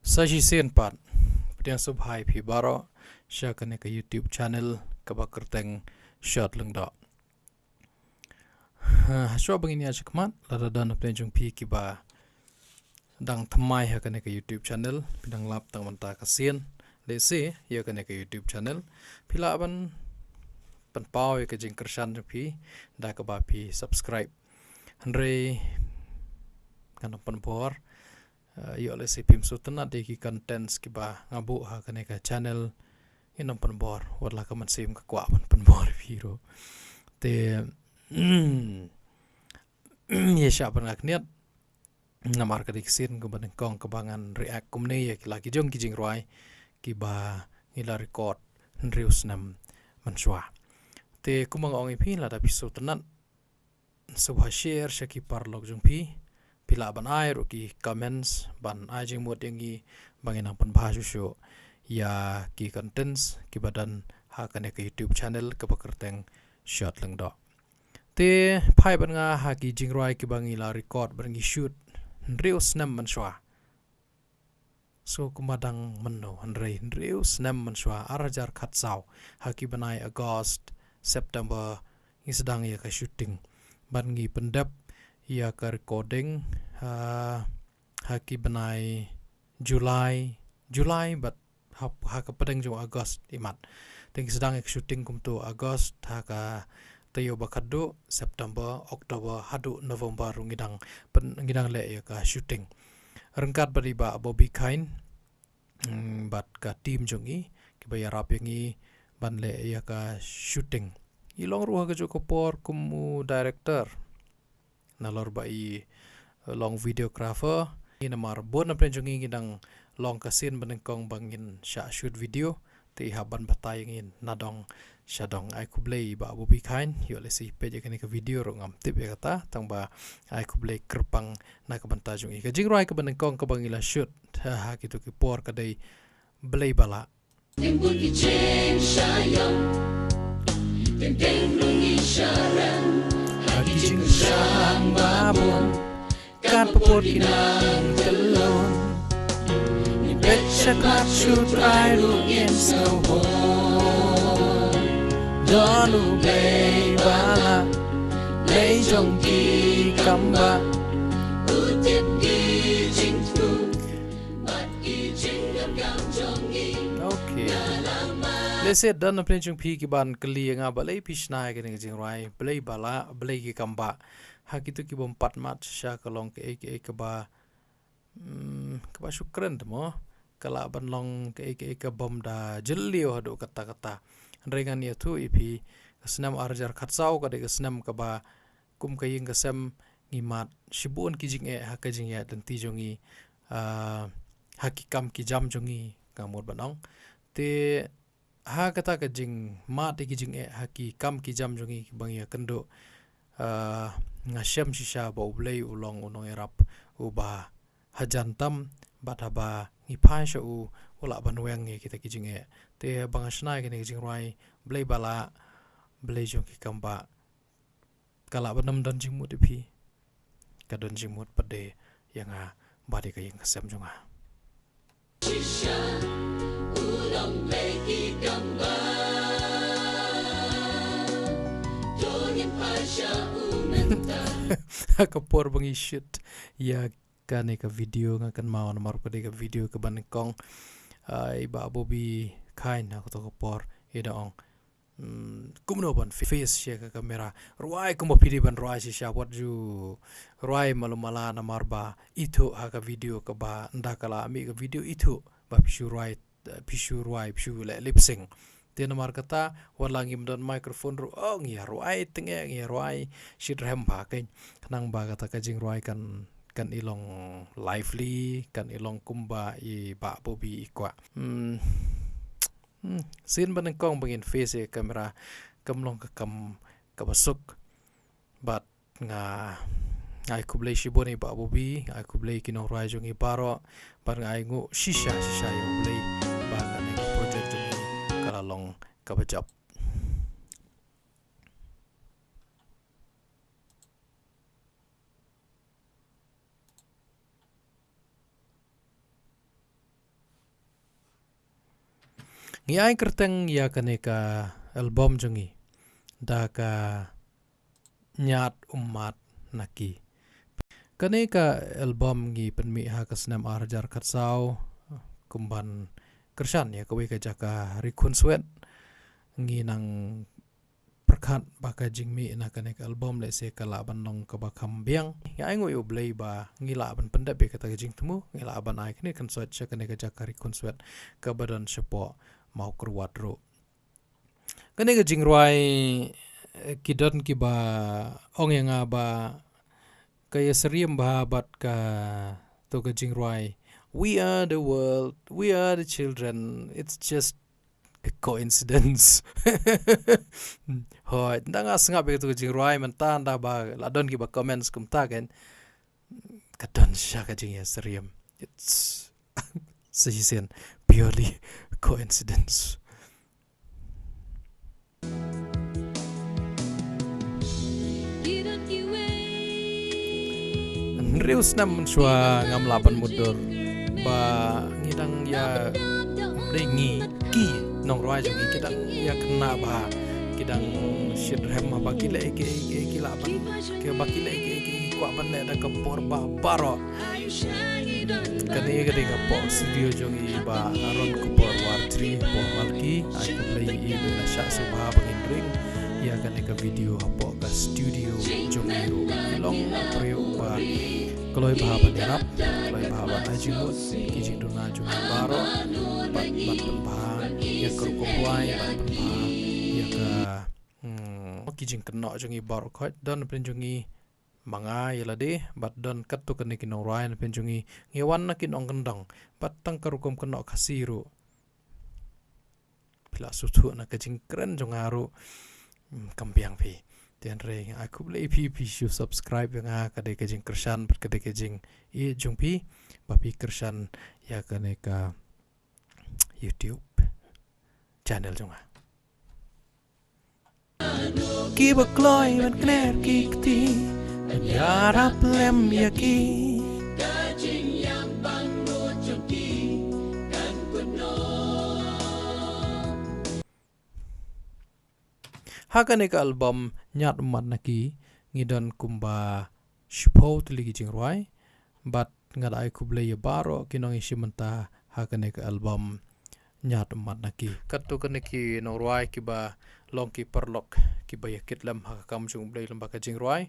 Sashi sen pat pediang subhai phi baro share kane ka YouTube channel ka bakerteng shot lung da. Haswa bangin ya chakmat lada dan pediang phi ki ba dang thamai ha kane ka YouTube channel pidang lap tang manta ka sen le se ya kane ka YouTube channel phila ban pan pau ka jing kershan phi da ka ba phi subscribe andre kan pan por yo le si pim sutana de ki contents ki ba ngabu ha kane ka channel inam pan bor wala ka man sim ka kwa pan bor hero te ye sha pan ngak net namar ka dik sin ko ban kong ka bangan react kumne ye ki lagi jong ki jing roi ki ba ila record reus nam man shwa te kumang ong phi la da pisutana subha share shaki parlok jong phi pila ban ai ro ki comments ban ai jing mot yangi bangin pan bhaju show ya ki contents ki badan ha kane ka YouTube channel ka bakerteng shot lang do te phai ban nga ha ki jing roi ki bangi la record bangi shoot reus nam man shwa so kumadang manno hanrei reus nam man shwa arajar khat saw ha ki banai August September isdang ya ka shooting bangi pendap ya ka recording haki banai July but ha ka padang jo August imat ting sedang ek shooting kum tu August ha ka tayo bakado September October hadu November ngidang le ya ka shooting rengkat bari ba Bobby Kain bat ka team jongi ki bayar apengi ban le ya ka shooting ilong ruha ka jo por kumu director nalor bai long videographer ina mar bon apren jongi ngidang long kasin banengkong bangin sha shoot video te haban batay ngin nadong shadong ai kublei ba Bobby Kain yo le si page kani ka video ro ngam tip ya kata tang ba ai kublei kerpang na ka banta jongi ka jingrai ka banengkong ka bangila shoot ha kitu ki por ka dei blei bala Timbul ki chen shayam Teng lungi sharan Haki jing shang babon Kat popor kinang telon Ni betcha kat shoot right in snow home Donu blei bala Blei jong ki kamba Utip ki jing tu Bat ki jing gam gam jongi Okay Let's say dan apne chung phi ki ban kli nga balai pisna ke ne jing rai blei bala blei ki kamba ha kitu ki bom patmat sha kalong ke ek ba syukran mo kala ban long ke ek bom da jellio hadu kata kata rengan ya tu ipi snam arjar khatsau ka de snam ka ba kum ka ying ka sam ngimat shibun ki jing e ha ka jing ya dan ti jongi hakikam ki jam jongi kamur banong te ha kata ka jing ma te ki jing e haki kam ki jam jongi bang ya kendo ngasem shisha ba ublei ulong unong erap uba hajantam bataba ngipai sha u ula banweng nge kita ki jing e te bang asnai ki jing rai blei bala blei jong ki kamba kala banam dan jing mut pi ka don jing mut pade yang a bade ka yang ngasem jonga Shisha Ulang blei ki gamba Dongin pasha umenta kapor bangi shoot ya kane ka video nga kan mau namar ko ka video ka banengkong iba Bobby Kain ako to kapor ida ong kumno ban face ya ka kamera ruai kumo pidi ban ruai si sha what you ruai malumala namar ba itu ha ka video ka ba ndakala mi ka video itu ba pishu ruai pishu le lip sync te namar kata walangi mdon microphone ru ong ya ruai tenge ya ruai shit rem ba ken kanang ba kata ka jing ruai kan ilong lively kan ilong kumba i ba Bobby ikwa sin banengkong bangin face kamera kamlong ka kam kabasuk bat nga ai kublei shiboni ba Bobby ai kublei kinong rai jongi paro par ngai ngu shisha yo blei ba kan project jongi kalalong kabajap ngi ai kerteng ya kaneka album jongi daka nyat umat naki kaneka album ngi penmi ha kasnam arjar katsau kumban kersan ya kawe ka jaka rikun swet ngi nang perkat baka jingmi na kanek album le se kala ban nong ka bakam biang ya ai ngoi oblei ba ngila ban pendap be kata jing temu ngila ban ai kene kan swet cha kanek jaka rikun swet ka badan sepo mau kerwat ro kanek jing ruai kidon ki ba ong yang ba kaya seriem ba bat ka to ka jing ruai we are the world we are the children it's just a coincidence. Hoi, ndanga sengap begitu jing ruai mentan dah ba ladon ki ba comments kum tagen kadon sya ka jing ya seriam. It's sehisen purely coincidence. Rius nam sua ngam lapan mudur ba ngidang ya dengi ki nong ruai jongi kidang ya kena ba kidang shidrem ba kile ke lapan ke ba kile ke kwa ban le da kapor ba baro kani gade gapo studio jongi ba aron kupor war 3 po malki ai ko play i la sha su ba bangin ring ya kani ka video hapo ka studio jongi ro long preo ba koloi ba ban yarap koloi ba ban ajimut kijing duna jongi baro bat ba ya kerkuai bat ba ya ka kijing kena jongi baro khot don pen jongi manga yala de bat don kat to kan kinong ruai pen jongi ngewan na kinong kendang bat tang kerukum kena kasiru pila sutu na kijing keren jongaru kampiang pi tian re aku boleh pi subscribe yang kadai kijing kersan bat kadai kijing i jungpi bapi kersan ya kaneka YouTube channel jonga ki bakloi ban kner kikti ya lem yaki Kajing yang bangro jongki kan kuno hakaneka album nyat mat naki ngidon kumba shpo tuli kijing ruai bat ngadai kublai baro kinong isimenta hakaneka album nyat mat naki katu kaneki no ruai kiba long ki perlok kiba yakit lam hakam jung blai lam baka jing ruai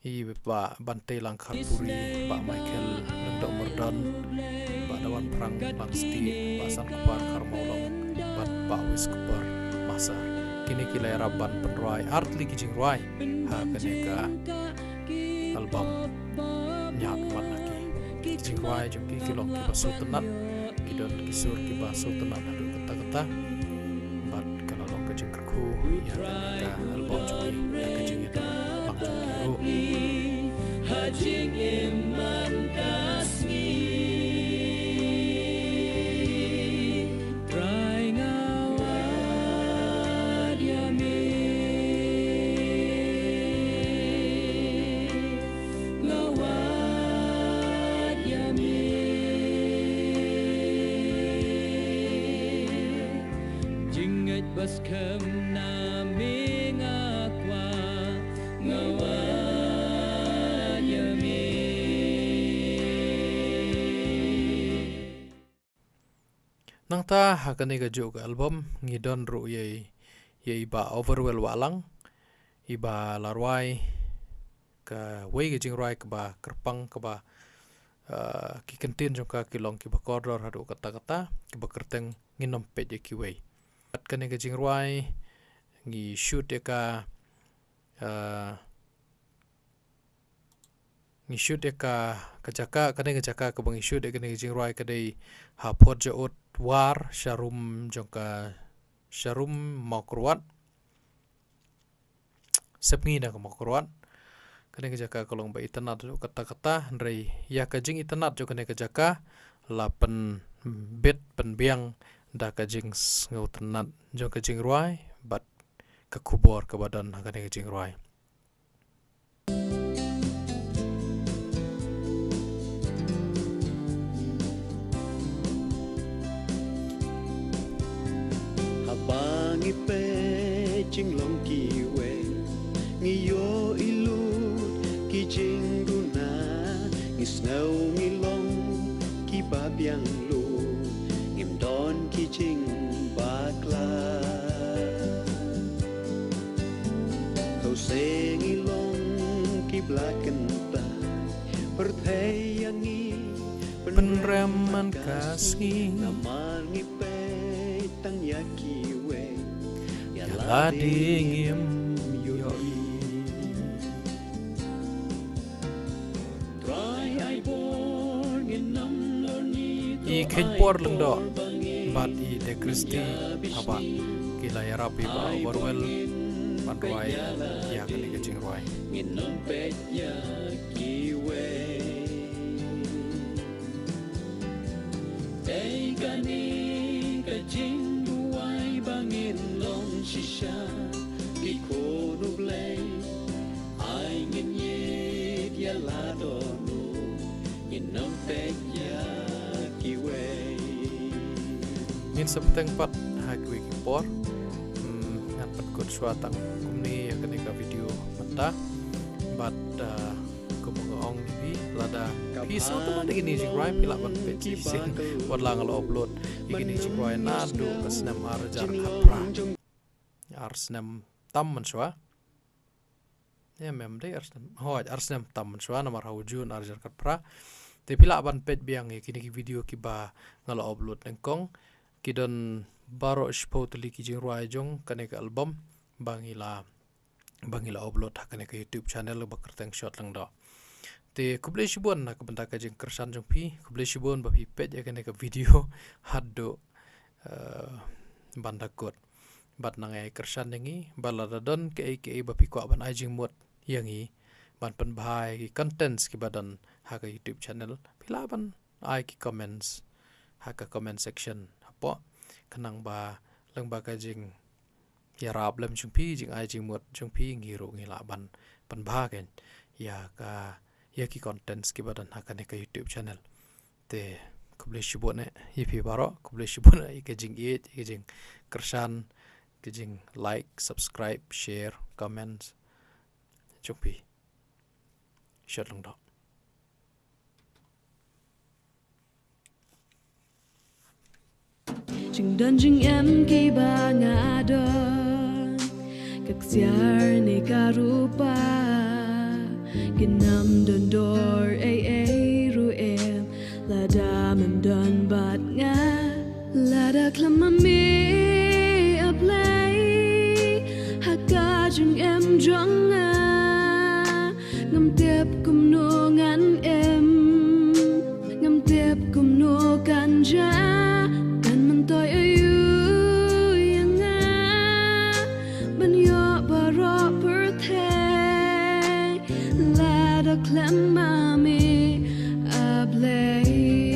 i ba bantai lang kharpuri ba Michael lendok merdon ba dawan perang langsti ba san kupar karmaulong bat ba wis kupar masar kini kilai rabban penruai art ligi jing ruai hakaneka album nyat mat naki jing ruai jung ki kilong kiba sultanat kidon kisur kiba sultanat adu kata-kata bat kalau long kejing kerku ya kaneka album jung ya kejing itu bang jung kiru Hajing iman kasmi Try ngawad yami Ngawad yami Jingat bas kem nami ngakwa Ngawad nang ta hakane ga jog album ngidon ru ye ba overwhelm walang iba larwai ka wei ga jing ruai ka ba kerpang ka ba ki kentin jong ka kilong ki ba kodor hadu kata-kata ki ba kerteng nginom pe je ki wei at kane ga jing ruai ngi shoot ya ka ngishoot ya ka jaka kane ga jaka ka bang shoot ya kane jing ruai ka dei ha pot je ot war sharum jongka sharum mokruat sepngi na mokruat kane ga jaka kolong ba itanat kata-kata ndrei ya ka jing itanat jo kane ga jaka lapen bit penbiang da ka jing ngautanat jo ka jing ruai bat ka kubor ka badan kane ga jing ruai ngi pe ching long ki we ngi yo ilu ki ching du na ngi snow ngi long ki ba biang lu ngim don ki ching ba kla kau se ngi long ki blacken ta perthayangi peneraman kasih namangi pe tang yaki we yala dingim yoi try I born in nam lorni i khenpor leng do bat i de kristi aba kila ya rapi ba warwel ban roi ya kali ke jing roi in nam pe yaki we Ei gani ka jing duai bangin long shisha ki kono blay ai ngin ye ya la do no in nam pe ya ki we min septeng pat ha kwi por ngan pat kut swatang kumni ya kani ka video mata bat ong ni lada piso tu mana gini jing roi pila ban peci sin wat lang al upload igini jing roi na do kasnam arjar khapra arsnam tam man shwa ya mem de arsnam tam man shwa namar hawjun arjar khapra te pila ban pet biang igini ki video ki ba ngal upload nengkong kidon baro spotli ki jing roi jong kanek album bangila upload hakane ka YouTube channel bakarteng shot lang do te kuble shibon na kabanta ka jeng kersan jong pi kuble shibon ba pi pet ya kene ka video haddo banda kot bat nangai kersan yangi balada don ke ba pi ko ban ajing mot yangi ban pen bhai ki contents ki badan ha ka YouTube channel pila ban ai ki comments ha ka comment section apo kanang ba lang ba ka jing ya rap lam jong pi jing ai jing mot jong pi ngi ro ngi la ban pen bha ken ya ka yaki contents ki badan hakane ka YouTube channel te kuble shibone yipi baro kuble shibone ikejing ikejing kersan ikejing like subscribe share comments chopi shot long do chừng đơn chừng em khi ba ngã đơn các siar ne karupa kinam don dor ru em la da mem don bat nga la da klama mi a play haka chung em jong nga ngam tep kum no ngan em ngam tep kum no kan ja kan man toy ayu yang nga ban yo baro per the la da klama mi a play